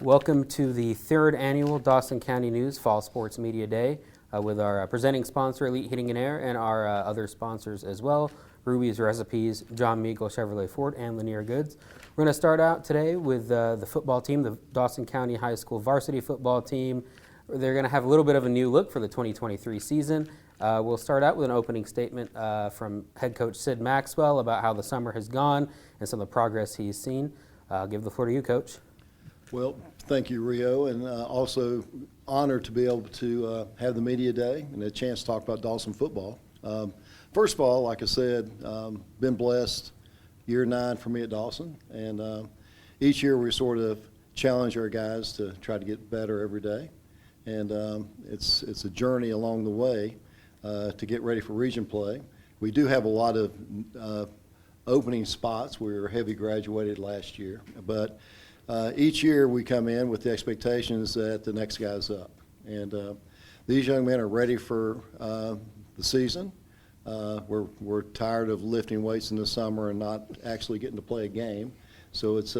Welcome to the third annual Dawson County News Fall Sports Media Day with our presenting sponsor, Elite Heating and Air, and our other sponsors as well, Ruby's Recipes, John Meagle Chevrolet Ford, and Lanier Goods. We're going to start out today with the football team, the Dawson County High School varsity football team. They're going to have a little bit of a new look for the 2023 season. We'll start out with an opening statement from head coach Sid Maxwell about how the summer has gone and some of the progress he's seen. I'll give the floor to you, Coach. Well, thank you, Rio, and also honored to be able to have the media day and a chance to talk about Dawson football. First of all, like I said, been blessed year 9 for me at Dawson, and each year we sort of challenge our guys to try to get better every day, and it's a journey along the way to get ready for region play. We do have a lot of opening spots. We were heavy graduated last year, but each year we come in with the expectations that the next guy's up. And these young men are ready for the season. We're tired of lifting weights in the summer and not actually getting to play a game. So it's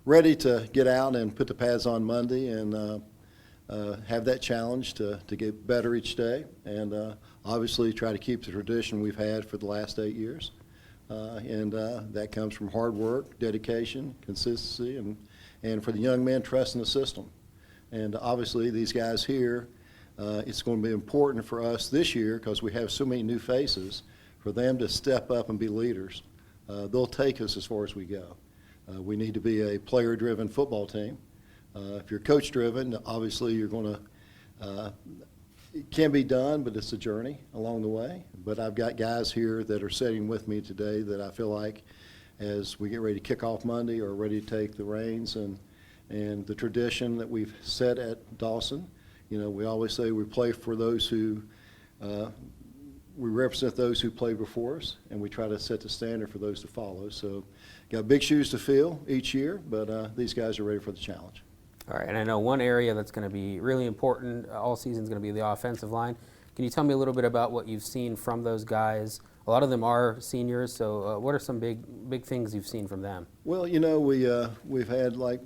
ready to get out and put the pads on Monday and have that challenge to get better each day. And obviously try to keep the tradition we've had for the last 8 years. And that comes from hard work, dedication, consistency, and for the young men, trust in the system. And obviously these guys here, it's going to be important for us this year because we have so many new faces for them to step up and be leaders. They'll take us as far as we go. We need to be a player-driven football team. If you're coach-driven, obviously you're going to, it can be done, but it's a journey along the way. But I've got guys here that are sitting with me today that I feel like as we get ready to kick off Monday are ready to take the reins and the tradition that we've set at Dawson. You know, we always say we play for those who, we represent those who played before us, and we try to set the standard for those to follow. So got big shoes to fill each year, but these guys are ready for the challenge. All right, and I know one area that's going to be really important all season is going to be the offensive line. Can you tell me a little bit about what you've seen from those guys? A lot of them are seniors, so what are some big things you've seen from them? Well, you know, we've had like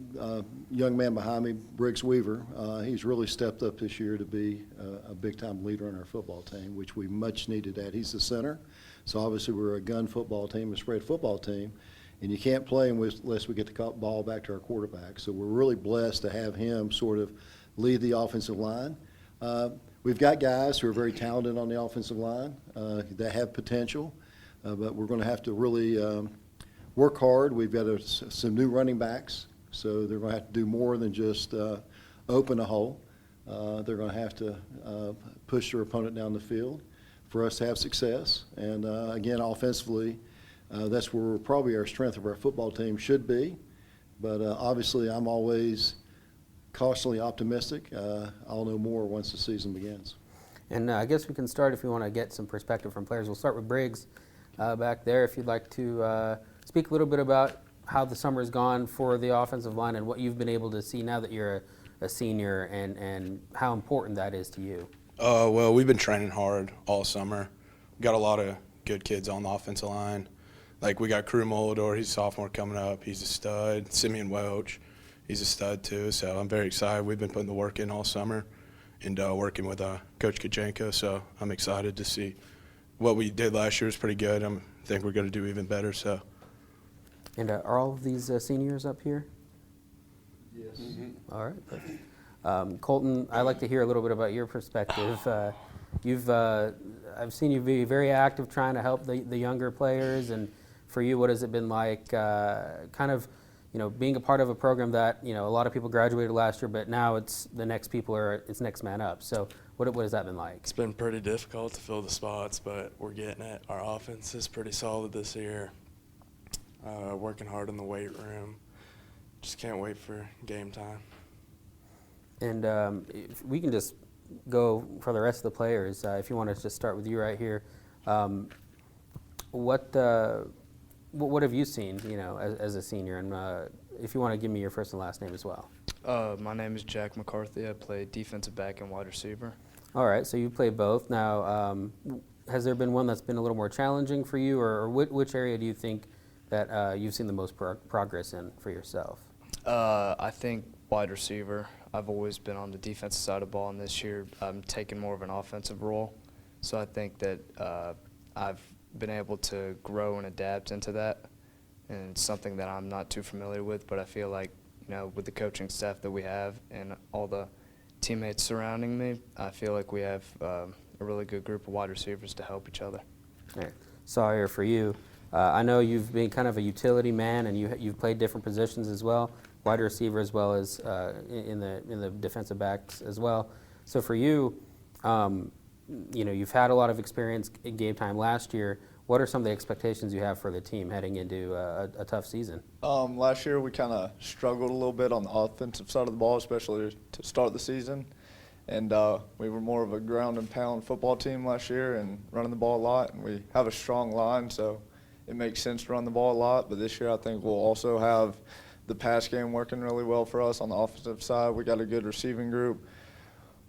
young man behind me, Briggs. He's really stepped up this year to be a big-time leader on our football team, which we much needed that. He's the center, so obviously we're a gun football team, a spread football team, and you can't play unless we get the ball back to our quarterback. So we're really blessed to have him sort of lead the offensive line. We've got guys who are very talented on the offensive line that have potential, but we're going to have to really work hard. We've got some new running backs, so they're going to have to do more than just open a hole. They're going to have to push their opponent down the field for us to have success. And again, offensively, that's where probably our strength of our football team should be. But obviously, I'm always cautiously optimistic. I'll know more once the season begins. And I guess we can start if we want to get some perspective from players. We'll start with Briggs back there. If you'd like to speak a little bit about how the summer's gone for the offensive line and what you've been able to see now that you're a senior and how important that is to you. Well, we've been training hard all summer. We got a lot of good kids on the offensive line. Like we got Crew Moldor, he's a sophomore coming up. He's a stud. Simeon Welch. He's a stud too, so I'm very excited. We've been putting the work in all summer and working with Coach Kajenko, so I'm excited to see what we did last year was pretty good. I think we're going to do even better. So. And are all of these seniors up here? Yes. Mm-hmm. All right, perfect. Colton, I'd like to hear a little bit about your perspective. I've seen you be very active trying to help the younger players, and for you, what has it been like kind of being a part of a program that, a lot of people graduated last year, but now it's the next people it's next man up. So what has that been like? It's been pretty difficult to fill the spots, but we're getting it. Our offense is pretty solid this year. Working hard in the weight room. Just can't wait for game time. And if we can just go for the rest of the players. If you want to just start with you right here. What have you seen, as a senior? And if you want to give me your first and last name as well. My name is Jack McCarthy. I play defensive back and wide receiver. All right, so you play both. Now, has there been one that's been a little more challenging for you, or which area do you think that you've seen the most progress in for yourself? I think wide receiver. I've always been on the defensive side of the ball, and this year I'm taking more of an offensive role. So I think that I've been able to grow and adapt into that, and it's something that I'm not too familiar with, but I feel like, with the coaching staff that we have and all the teammates surrounding me, I feel like we have a really good group of wide receivers to help each other. All right. Sawyer, for you, I know you've been kind of a utility man, and you've played different positions as well, wide receiver as well as in the defensive backs as well. So for you, you've had a lot of experience in game time last year. What are some of the expectations you have for the team heading into a tough season? Last year we kind of struggled a little bit on the offensive side of the ball, especially to start the season. And we were more of a ground and pound football team last year and running the ball a lot. And we have a strong line, so it makes sense to run the ball a lot. But this year I think we'll also have the pass game working really well for us on the offensive side. We got a good receiving group.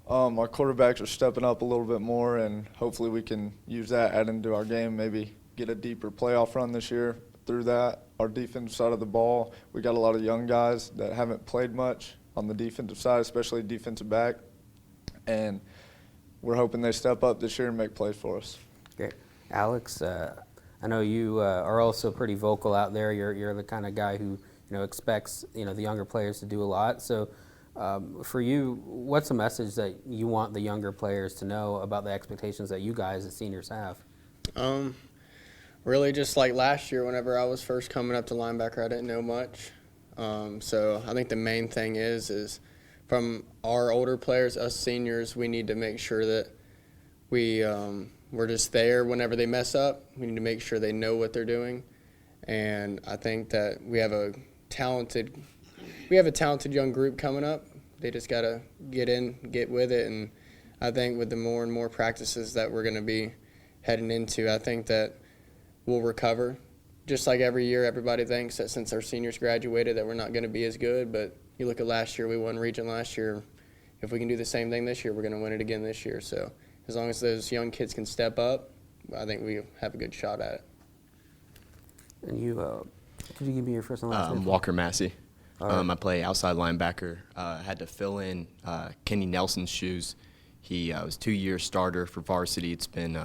Our quarterbacks are stepping up a little bit more, and hopefully we can use that, add into our game, maybe get a deeper playoff run this year through that. Our defensive side of the ball, we got a lot of young guys that haven't played much on the defensive side, especially defensive back, and we're hoping they step up this year and make plays for us. Great. Alex, I know you are also pretty vocal out there. You're the kind of guy who expects the younger players to do a lot. So for you, what's a message that you want the younger players to know about the expectations that you guys as seniors have? Really just like last year whenever I was first coming up to linebacker, I didn't know much. So I think the main thing is from our older players, us seniors, we need to make sure that we're just there whenever they mess up. We need to make sure they know what they're doing. And I think that we have a talented young group coming up. They just got to get with it. And I think with the more and more practices that we're going to be heading into, I think that we'll recover. Just like every year, everybody thinks that since our seniors graduated that we're not going to be as good. But you look at last year, we won region last year. If we can do the same thing this year, we're going to win it again this year. So as long as those young kids can step up, I think we have a good shot at it. And you, could you give me your first and last name? Walker Massey. Right. I play outside linebacker. I had to fill in Kenny Nelson's shoes. He was 2-year starter for varsity. It's been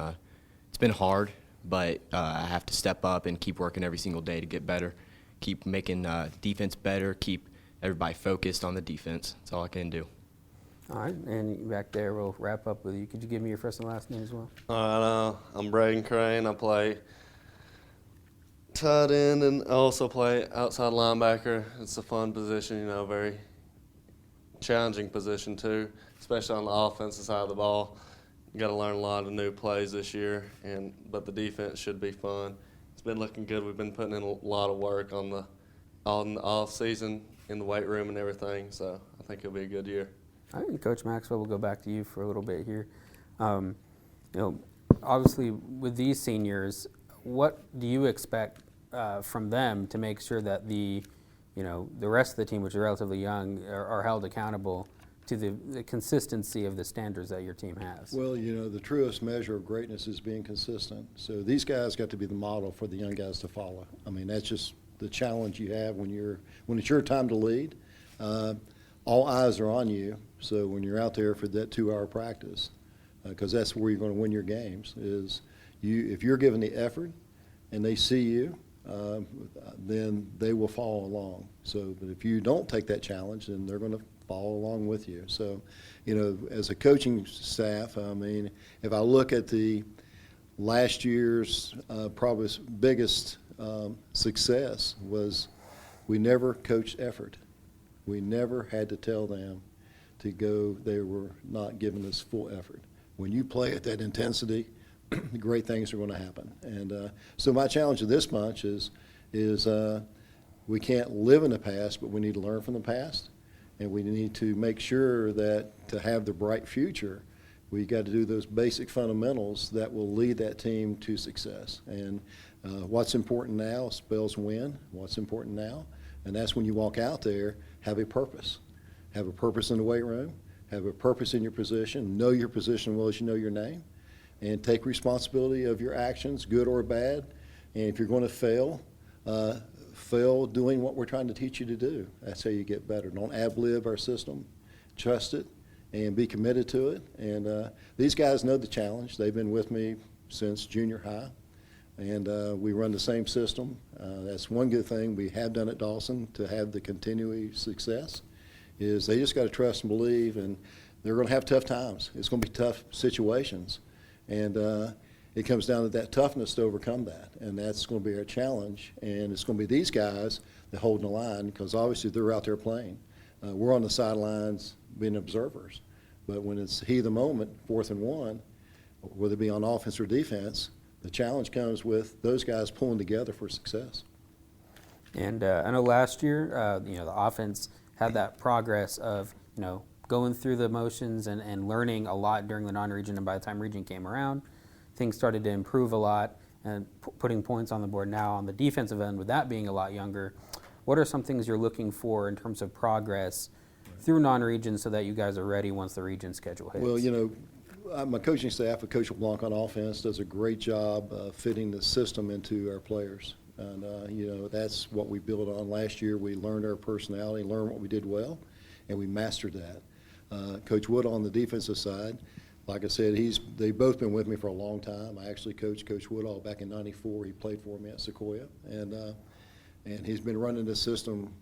hard, but I have to step up and keep working every single day to get better, keep making defense better, keep everybody focused on the defense. That's all I can do. All right, and back there, we'll wrap up with you. Could you give me your first and last name as well? All right, I'm Braden Crane. I play tight end and I also play outside linebacker. It's a fun position, very challenging position too, especially on the offensive side of the ball. You got to learn a lot of new plays this year, but the defense should be fun. It's been looking good. We've been putting in a lot of work on the off season in the weight room and everything, so I think it'll be a good year. All right, Coach Maxwell, we'll go back to you for a little bit here. Obviously, with these seniors, what do you expect from them to make sure that the rest of the team, which are relatively young, are held accountable to the consistency of the standards that your team has? Well, the truest measure of greatness is being consistent. So these guys got to be the model for the young guys to follow. I mean, that's just the challenge you have when it's your time to lead. All eyes are on you. So when you're out there for that 2-hour practice, because that's where you're going to win your games, if you're giving the effort and they see you, then they will follow along. So, but if you don't take that challenge, then they're going to follow along with you. So, as a coaching staff, I mean, if I look at the last year's probably biggest success was we never coached effort. We never had to tell them to go. They were not giving us full effort. When you play at that intensity, great things are going to happen. And so my challenge to this bunch is we can't live in the past, but we need to learn from the past, and we need to make sure that to have the bright future, we got to do those basic fundamentals that will lead that team to success. And what's important now spells win. What's important now, and that's when you walk out there, have a purpose. Have a purpose in the weight room. Have a purpose in your position. Know your position well as you know your name. And take responsibility of your actions, good or bad. And if you're going to fail, fail doing what we're trying to teach you to do. That's how you get better. Don't ad-lib our system. Trust it and be committed to it. And these guys know the challenge. They've been with me since junior high, and we run the same system. That's one good thing we have done at Dawson to have the continuing success, is they just got to trust and believe, and they're going to have tough times. It's going to be tough situations, and it comes down to that toughness to overcome that, and that's going to be our challenge. And it's going to be these guys that hold the line, because obviously they're out there playing. We're on the sidelines being observers, but when it's heat of the moment, 4th and 1, whether it be on offense or defense, the challenge comes with those guys pulling together for success. And I know last year, the offense had that progress of, going through the motions and learning a lot during the non-region, and by the time region came around, things started to improve a lot and putting points on the board. Now on the defensive end, with that being a lot younger, what are some things you're looking for in terms of progress through non-region so that you guys are ready once the region schedule hits? Well, my coaching staff with Coach LeBlanc on offense does a great job fitting the system into our players. And, that's what we built on last year. We learned our personality, learned what we did well, and we mastered that. Coach Wood on the defensive side, like I said, they've both been with me for a long time. I actually coached Coach Woodall back in '94. He played for me at Sequoia, and he's been running this system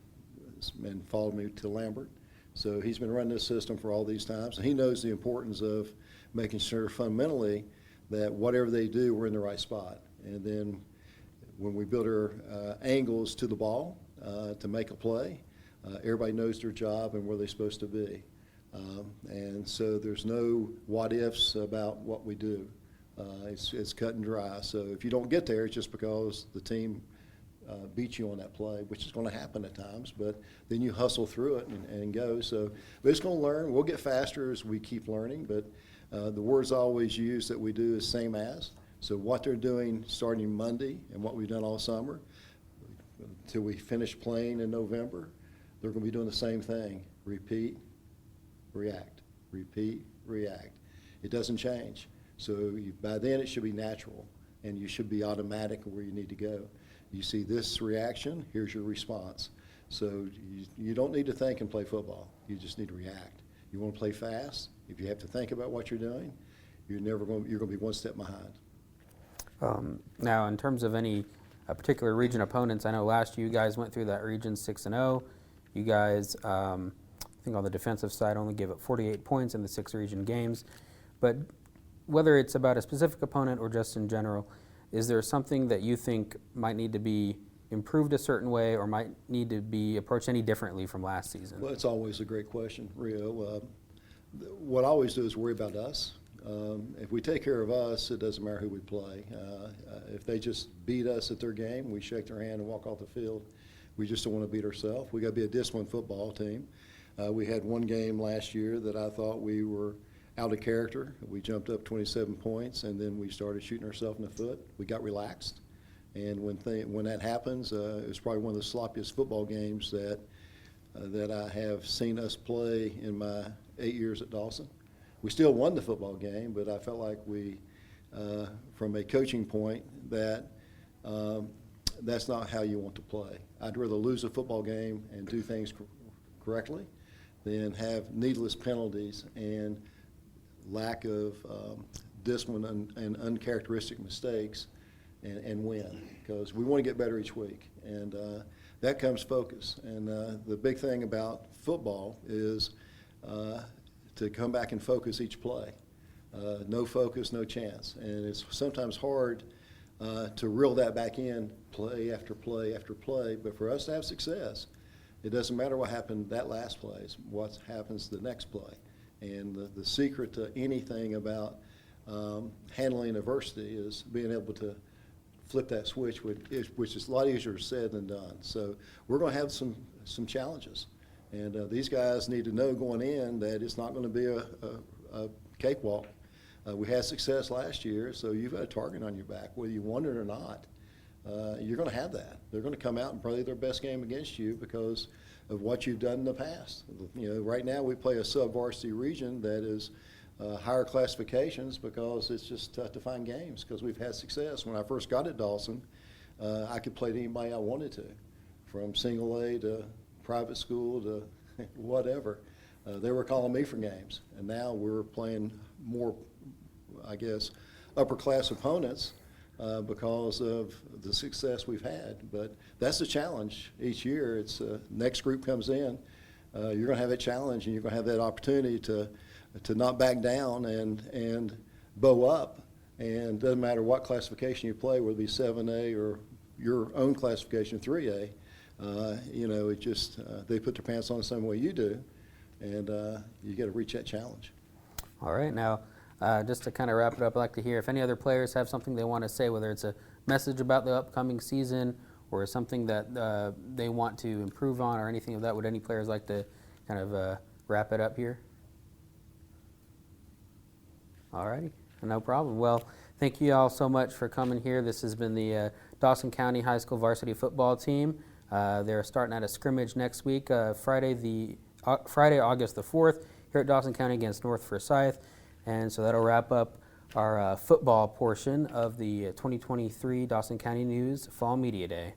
and followed me to Lambert. So he's been running this system for all these times, and he knows the importance of making sure fundamentally that whatever they do, we're in the right spot. And then when we build our angles to the ball to make a play, everybody knows their job and where they're supposed to be. And so there's no what-ifs about what we do. It's cut and dry. So if you don't get there, it's just because the team beat you on that play, which is going to happen at times, but then you hustle through it and go. So we're just going to learn. We'll get faster as we keep learning, but the words I always use that we do is same as. So what they're doing starting Monday and what we've done all summer until we finish playing in November, they're going to be doing the same thing. Repeat, react, repeat, react. It doesn't change. So by then it should be natural, and you should be automatic where you need to go. You see this reaction, here's your response. So you don't need to think and play football. You just need to react. You want to play fast, if you have to think about what you're doing, you're going to be one step behind. Now, in terms of any particular region opponents, I know last year you guys went through that region 6-0. You guys, I think on the defensive side, only gave up 48 points in the 6 region games. But whether it's about a specific opponent or just in general, is there something that you think might need to be improved a certain way or might need to be approached any differently from last season? Well, it's always a great question, Rio. What I always do is worry about us. If we take care of us, it doesn't matter who we play. If they just beat us at their game, we shake their hand and walk off the field. We just don't want to beat ourselves. We got to be a disciplined football team. We had one game last year that I thought we were out of character. We jumped up 27 points, and then we started shooting ourselves in the foot. We got relaxed, and when that happens, it was probably one of the sloppiest football games that I have seen us play in my 8 years at Dawson. We still won the football game, but I felt like we, from a coaching point, that's not how you want to play. I'd rather lose a football game and do things correctly than have needless penalties and lack of discipline and uncharacteristic mistakes and win, because we want to get better each week, and that comes focus. And the big thing about football is to come back and focus each play. No focus, no chance. And it's sometimes hard to reel that back in play after play after play, but for us to have success, it doesn't matter what happened that last play, it's what happens the next play. And the secret to anything about handling adversity is being able to flip that switch, which is a lot easier said than done. So we're going to have some challenges. And these guys need to know going in that it's not going to be a cakewalk. We had success last year, so you've got a target on your back, whether you want it or not. You're going to have that. They're going to come out and play their best game against you because of what you've done in the past. Right now we play a sub-varsity region that is higher classifications because it's just tough to find games because we've had success. When I first got at Dawson, I could play to anybody I wanted to. from single A to private school to whatever. They were calling me for games, and now we're playing more, I guess, upper class opponents because of the success we've had. But that's the challenge each year. It's next group comes in, you're going to have that challenge, and you're going to have that opportunity to not back down and bow up. And doesn't matter what classification you play, whether it be 7A or your own classification 3A. It just they put their pants on the same way you do, and you got to reach that challenge. All right, now just to kind of wrap it up, I'd like to hear if any other players have something they want to say, whether it's a message about the upcoming season or something that they want to improve on or anything of that. Would any players like to kind of wrap it up here? All righty, no problem. Well, thank you all so much for coming here. This has been the Dawson County High School varsity football team. They're starting at a scrimmage next week, Friday, August the 4th, here at Dawson County against North Forsyth. And so that'll wrap up our football portion of the 2023 Dawson County News Fall Media Day.